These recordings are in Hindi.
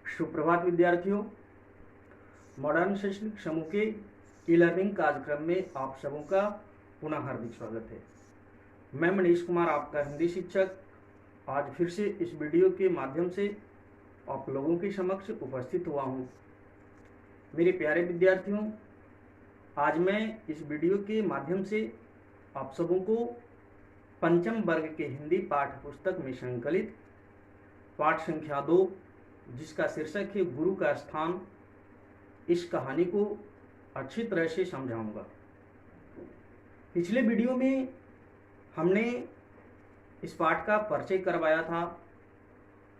सुप्रभात विद्यार्थियों। मॉडर्न शैक्षणिक समूह के ई लर्निंग कार्यक्रम में आप सबों का पुनः हार्दिक स्वागत है। मैं मनीष कुमार, आपका हिंदी शिक्षक, आज फिर से इस वीडियो के माध्यम से आप लोगों के समक्ष उपस्थित हुआ हूँ। मेरे प्यारे विद्यार्थियों, आज मैं इस वीडियो के माध्यम से आप सबों को पंचम वर्ग के हिंदी पाठ्य पुस्तक में संकलित पाठ संख्या 2, जिसका शीर्षक है गुरु का स्थान, इस कहानी को अच्छी तरह से समझाऊंगा। पिछले वीडियो में हमने इस पाठ का परिचय करवाया था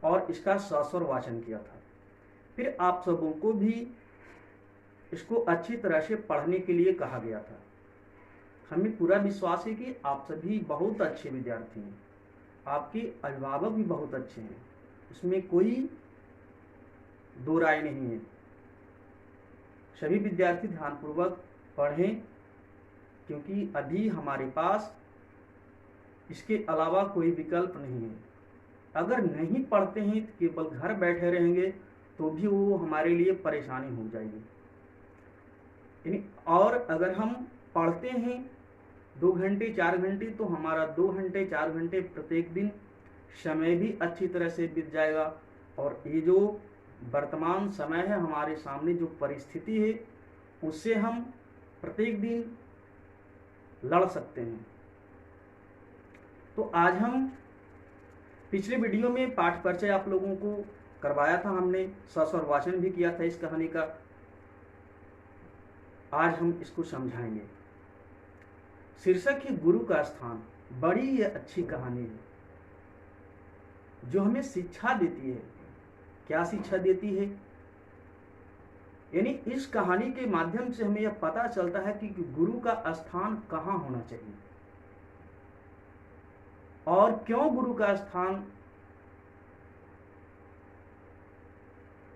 और इसका सस्वर वाचन किया था। फिर आप सबों को भी इसको अच्छी तरह से पढ़ने के लिए कहा गया था। हमें पूरा विश्वास है कि आप सभी बहुत अच्छे विद्यार्थी हैं, आपके अभिभावक भी बहुत अच्छे हैं, इसमें कोई दो राय नहीं है। सभी विद्यार्थी ध्यानपूर्वक पढ़ें, क्योंकि अभी हमारे पास इसके अलावा कोई विकल्प नहीं है। अगर नहीं पढ़ते हैं तो केवल घर बैठे रहेंगे तो भी वो हमारे लिए परेशानी हो जाएगी। और अगर हम पढ़ते हैं 2 घंटे 4 घंटे तो हमारा 2 घंटे 4 घंटे प्रत्येक दिन समय भी अच्छी तरह से बीत जाएगा। और ये जो वर्तमान समय है, हमारे सामने जो परिस्थिति है, उससे हम प्रत्येक दिन लड़ सकते हैं। तो आज हम पिछले वीडियो में पाठ परिचय आप लोगों को करवाया था, हमने सस्वर वाचन भी किया था इस कहानी का। आज हम इसको समझाएंगे। शीर्षक है गुरु का स्थान। बड़ी ये अच्छी कहानी है जो हमें शिक्षा देती है। क्या शिक्षा देती है? यानी इस कहानी के माध्यम से हमें यह पता चलता है कि गुरु का स्थान कहाँ होना चाहिए और क्यों गुरु का स्थान,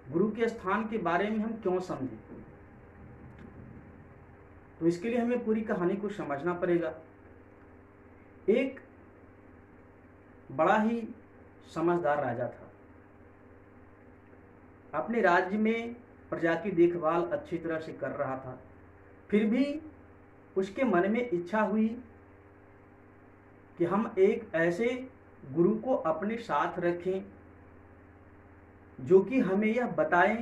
गुरु के स्थान के बारे में हम क्यों समझें। तो इसके लिए हमें पूरी कहानी को समझना पड़ेगा। एक बड़ा ही समझदार राजा था। अपने राज्य में प्रजा की देखभाल अच्छी तरह से कर रहा था। फिर भी उसके मन में इच्छा हुई कि हम एक ऐसे गुरु को अपने साथ रखें जो कि हमें यह बताएं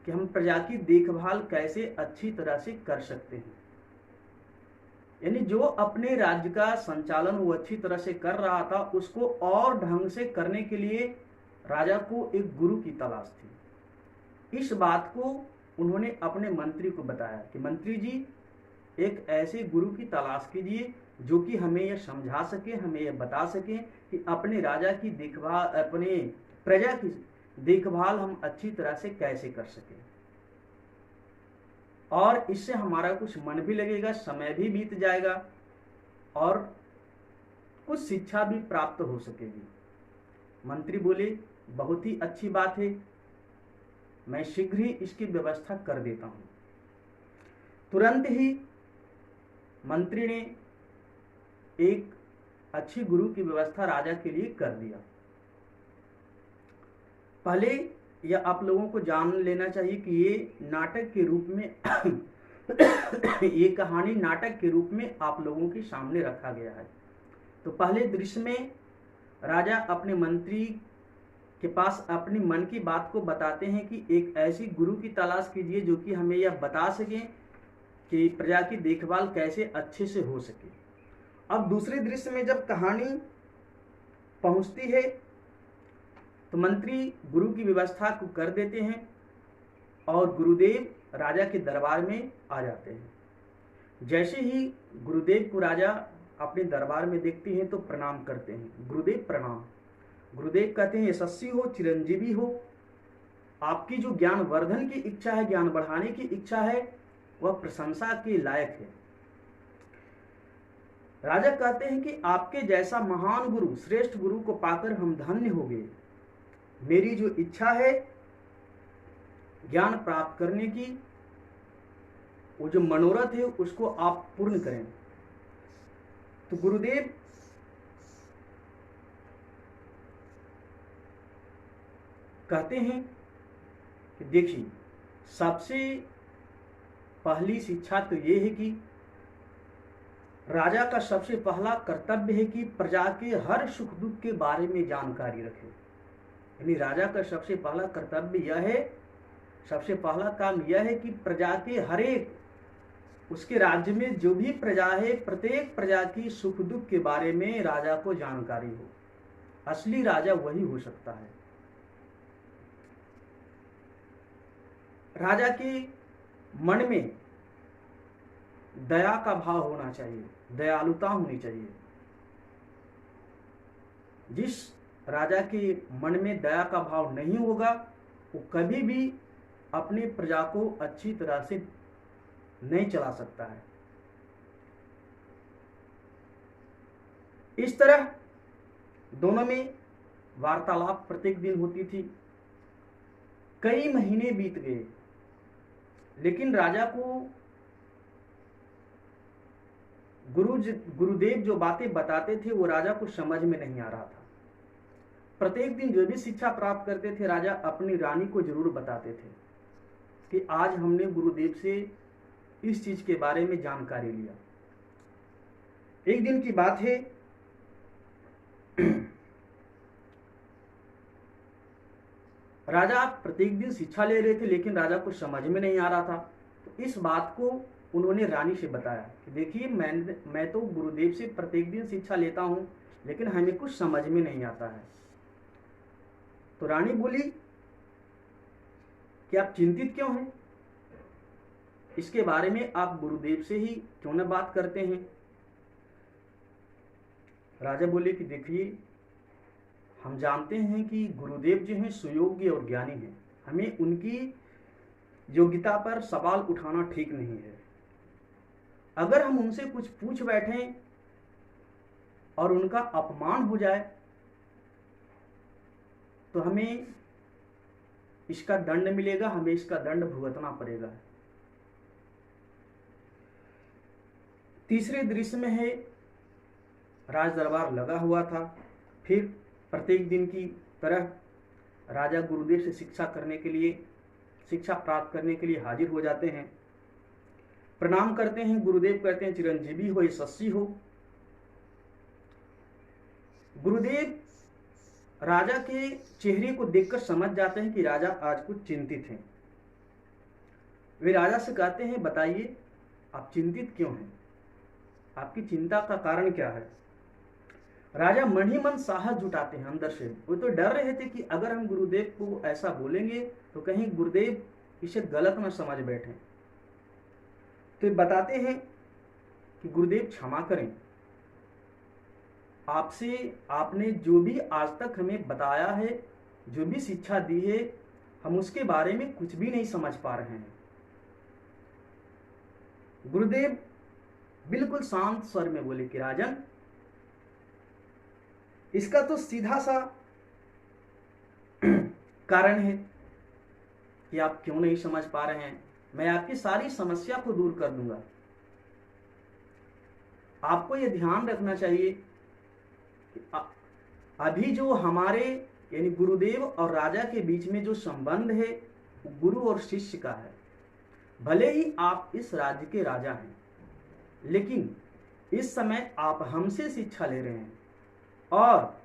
कि हम प्रजा की देखभाल कैसे अच्छी तरह से कर सकते हैं। यानी जो अपने राज्य का संचालन वो अच्छी तरह से कर रहा था, उसको और ढंग से करने के लिए राजा को एक गुरु की तलाश थी। इस बात को उन्होंने अपने मंत्री को बताया कि मंत्री जी, एक ऐसे गुरु की तलाश कीजिए जो कि हमें यह समझा सके, हमें यह बता सके कि अपने राजा की देखभाल, अपने प्रजा की देखभाल हम अच्छी तरह से कैसे कर सकें और इससे हमारा कुछ मन भी लगेगा, समय भी बीत जाएगा और कुछ शिक्षा भी प्राप्त हो सकेगी। मंत्री बोले, बहुत ही अच्छी बात है, मैं शीघ्र ही इसकी व्यवस्था कर देता हूं। तुरंत ही मंत्री ने एक अच्छी गुरु की व्यवस्था राजा के लिए कर दिया। पहले यह आप लोगों को जान लेना चाहिए कि ये नाटक के रूप में ये कहानी नाटक के रूप में आप लोगों के सामने रखा गया है। तो पहले दृश्य में राजा अपने मंत्री के पास अपनी मन की बात को बताते हैं कि एक ऐसी गुरु की तलाश कीजिए जो कि हमें यह बता सके कि प्रजा की देखभाल कैसे अच्छे से हो सके। अब दूसरे दृश्य में जब कहानी पहुंचती है तो मंत्री गुरु की व्यवस्था को कर देते हैं और गुरुदेव राजा के दरबार में आ जाते हैं। जैसे ही गुरुदेव को राजा अपने दरबार में देखते हैं तो प्रणाम करते हैं। गुरुदेव प्रणाम। गुरुदेव कहते हैं, यशस्वी हो, चिरंजीवी हो, आपकी जो ज्ञान वर्धन की इच्छा है, ज्ञान बढ़ाने की इच्छा है, वह प्रशंसा के लायक है। राजा कहते हैं कि आपके जैसा महान गुरु, श्रेष्ठ गुरु को पाकर हम धन्य हो गए। मेरी जो इच्छा है ज्ञान प्राप्त करने की, वो जो मनोरथ है उसको आप पूर्ण करें। तो गुरुदेव . कहते हैं कि देखिए, सबसे पहली शिक्षा तो ये है कि राजा का सबसे पहला कर्तव्य है कि प्रजा के हर सुख दुख के बारे में जानकारी रखे। यानी राजा का सबसे पहला कर्तव्य यह है, सबसे पहला काम यह है कि प्रजा के हर एक, उसके राज्य में जो भी प्रजा है, प्रत्येक प्रजा की सुख दुख के बारे में राजा को जानकारी हो। असली राजा वही हो सकता है। राजा के मन में दया का भाव होना चाहिए, दयालुता होनी चाहिए। जिस राजा के मन में दया का भाव नहीं होगा, वो कभी भी अपनी प्रजा को अच्छी तरह से नहीं चला सकता है। इस तरह दोनों में वार्तालाप प्रत्येक दिन होती थी। कई महीने बीत गए, लेकिन राजा को गुरुदेव जो बातें बताते थे वो राजा को समझ में नहीं आ रहा था। प्रत्येक दिन जो भी शिक्षा प्राप्त करते थे, राजा अपनी रानी को जरूर बताते थे कि आज हमने गुरुदेव से इस चीज के बारे में जानकारी लिया। एक दिन की बात है, राजा प्रत्येक दिन शिक्षा ले रहे थे, लेकिन राजा को समझ में नहीं आ रहा था। तो इस बात को उन्होंने रानी से बताया कि देखिए, मैं तो गुरुदेव से प्रत्येक दिन शिक्षा लेता हूं, लेकिन हमें कुछ समझ में नहीं आता है। तो रानी बोली कि आप चिंतित क्यों हैं? इसके बारे में आप गुरुदेव से ही क्यों न बात करते हैं? राजा बोले कि देखिए, हम जानते हैं कि गुरुदेव जो हैं सुयोग्य और ज्ञानी हैं। हमें उनकी योग्यता पर सवाल उठाना ठीक नहीं है। अगर हम उनसे कुछ पूछ बैठें और उनका अपमान हो जाए तो हमें इसका दंड मिलेगा, हमें इसका दंड भुगतना पड़ेगा। तीसरे दृश्य में है, राज दरबार लगा हुआ था। फिर प्रत्येक दिन की तरह राजा गुरुदेव से शिक्षा प्राप्त करने के लिए हाजिर हो जाते हैं, प्रणाम करते हैं। गुरुदेव कहते हैं चिरंजीवी हो, यशस्वी हो। गुरुदेव राजा के चेहरे को देखकर समझ जाते हैं कि राजा आज कुछ चिंतित हैं। वे राजा से कहते हैं, बताइए आप चिंतित क्यों हैं? आपकी चिंता का कारण क्या है? राजा मन ही मन साहस जुटाते हैं अंदर से। वो तो डर रहे थे कि अगर हम गुरुदेव को ऐसा बोलेंगे तो कहीं गुरुदेव इसे गलत न समझ बैठे। तो बताते हैं कि गुरुदेव क्षमा करें, आपने जो भी आज तक हमें बताया है, जो भी शिक्षा दी है, हम उसके बारे में कुछ भी नहीं समझ पा रहे हैं। गुरुदेव बिल्कुल शांत स्वर में बोले कि राजन, इसका तो सीधा सा कारण है कि आप क्यों नहीं समझ पा रहे हैं। मैं आपकी सारी समस्या को दूर कर दूंगा। आपको यह ध्यान रखना चाहिए कि अभी जो हमारे यानी गुरुदेव और राजा के बीच में जो संबंध है, गुरु और शिष्य का है। भले ही आप इस राज्य के राजा हैं, लेकिन इस समय आप हमसे शिक्षा ले रहे हैं, और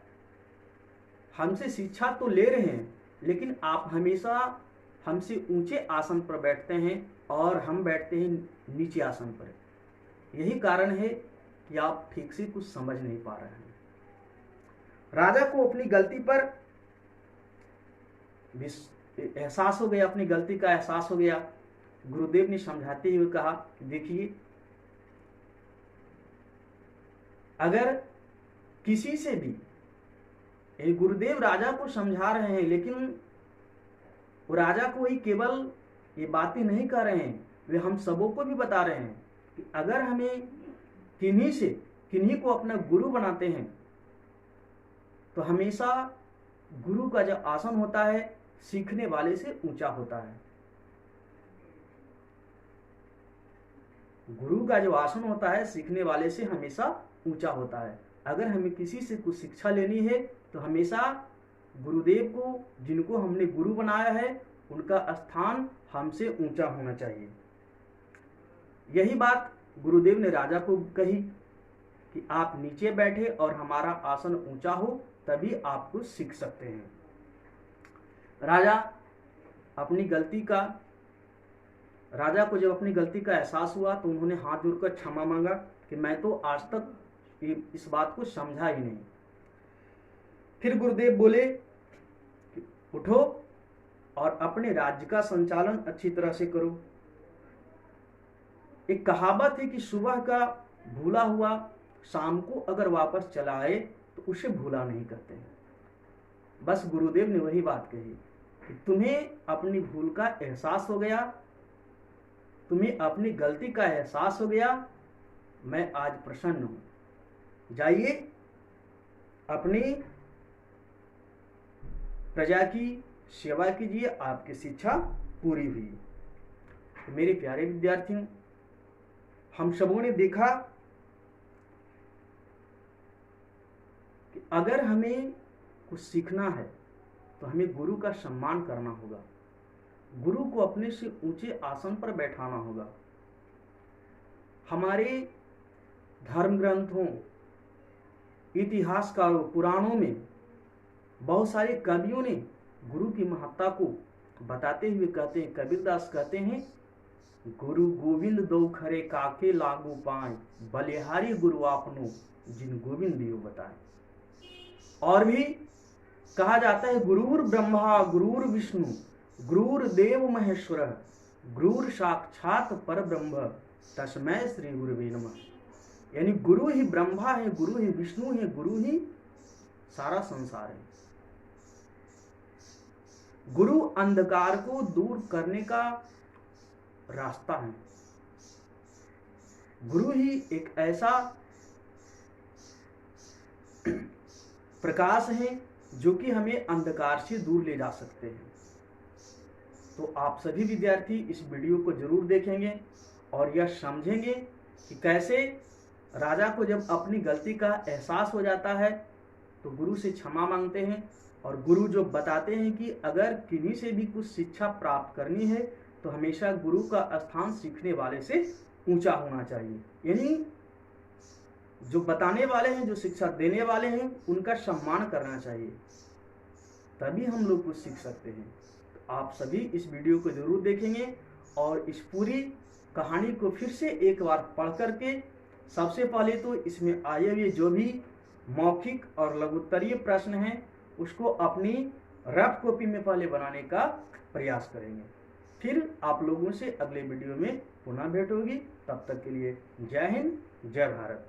हमसे शिक्षा तो ले रहे हैं, लेकिन आप हमेशा हमसे ऊंचे आसन पर बैठते हैं और हम बैठते हैं नीचे आसन पर। यही कारण है कि आप ठीक से कुछ समझ नहीं पा रहे हैं। राजा को अपनी गलती पर एहसास हो गया, अपनी गलती का एहसास हो गया। गुरुदेव ने समझाते हुए कहा, देखिए, अगर किसी से भी, गुरुदेव राजा को समझा रहे हैं, लेकिन वो राजा को ही केवल ये बातें नहीं कर रहे हैं, वे हम सबों को भी बता रहे हैं कि अगर हमें किन्हीं को अपना गुरु बनाते हैं तो हमेशा गुरु का जो आसन होता है सीखने वाले से ऊंचा होता है। गुरु का जो आसन होता है सीखने वाले से हमेशा ऊंचा होता है। अगर हमें किसी से कुछ शिक्षा लेनी है तो हमेशा गुरुदेव को, जिनको हमने गुरु बनाया है, उनका स्थान हमसे ऊंचा होना चाहिए। यही बात गुरुदेव ने राजा को कही कि आप नीचे बैठे और हमारा आसन ऊंचा हो, तभी आप कुछ सीख सकते हैं। राजा को जब अपनी गलती का एहसास हुआ तो उन्होंने हाथ जोड़कर क्षमा मांगा कि मैं तो आज तक इस बात को समझा ही नहीं। फिर गुरुदेव बोले कि उठो और अपने राज्य का संचालन अच्छी तरह से करो। एक कहावत है कि सुबह का भूला हुआ शाम को अगर वापस चला आए तो उसे भूला नहीं करते हैं। बस गुरुदेव ने वही बात कही कि तुम्हें अपनी भूल का एहसास हो गया, तुम्हें अपनी गलती का एहसास हो गया, मैं आज प्रसन्न हूं। जाइए, अपनी प्रजा की सेवा कीजिए, आपकी शिक्षा पूरी हुई। तो मेरे प्यारे विद्यार्थियों, हम सबों ने देखा कि अगर हमें कुछ सीखना है तो हमें गुरु का सम्मान करना होगा, गुरु को अपने से ऊंचे आसन पर बैठाना होगा। हमारे धर्म ग्रंथों, इतिहासकारों, पुराणों में बहुत सारे कवियों ने गुरु की महत्ता को बताते हुए कहते हैं, कबीरदास कहते हैं, गुरु गोविंद दो खरे काके लागू पाए, बलिहारी गुरु आपनो जिन गोविंद दियो बताए। और भी कहा जाता है, गुरुर ब्रह्मा गुरुर विष्णु गुरुर देव महेश्वर गुरुर साक्षात पर ब्रह्म तस्मै श्री गुरुवे नमः। यानी गुरु ही ब्रह्मा है, गुरु ही विष्णु है, गुरु ही सारा संसार है। गुरु अंधकार को दूर करने का रास्ता है। गुरु ही एक ऐसा प्रकाश है जो कि हमें अंधकार से दूर ले जा सकते हैं। तो आप सभी विद्यार्थी इस वीडियो को जरूर देखेंगे और यह समझेंगे कि कैसे राजा को जब अपनी गलती का एहसास हो जाता है तो गुरु से क्षमा मांगते हैं, और गुरु जो बताते हैं कि अगर किन्हीं से भी कुछ शिक्षा प्राप्त करनी है तो हमेशा गुरु का स्थान सीखने वाले से ऊंचा होना चाहिए। यानी जो बताने वाले हैं, जो शिक्षा देने वाले हैं, उनका सम्मान करना चाहिए, तभी हम लोग कुछ सीख सकते हैं। तो आप सभी इस वीडियो को जरूर देखेंगे और इस पूरी कहानी को फिर से एक बार पढ़ करके सबसे पहले तो इसमें आए हुए जो भी मौखिक और लघुत्तरीय प्रश्न हैं उसको अपनी रफ कॉपी में पहले बनाने का प्रयास करेंगे। फिर आप लोगों से अगले वीडियो में पुनः भेंट होगी। तब तक के लिए जय हिंद, जय भारत।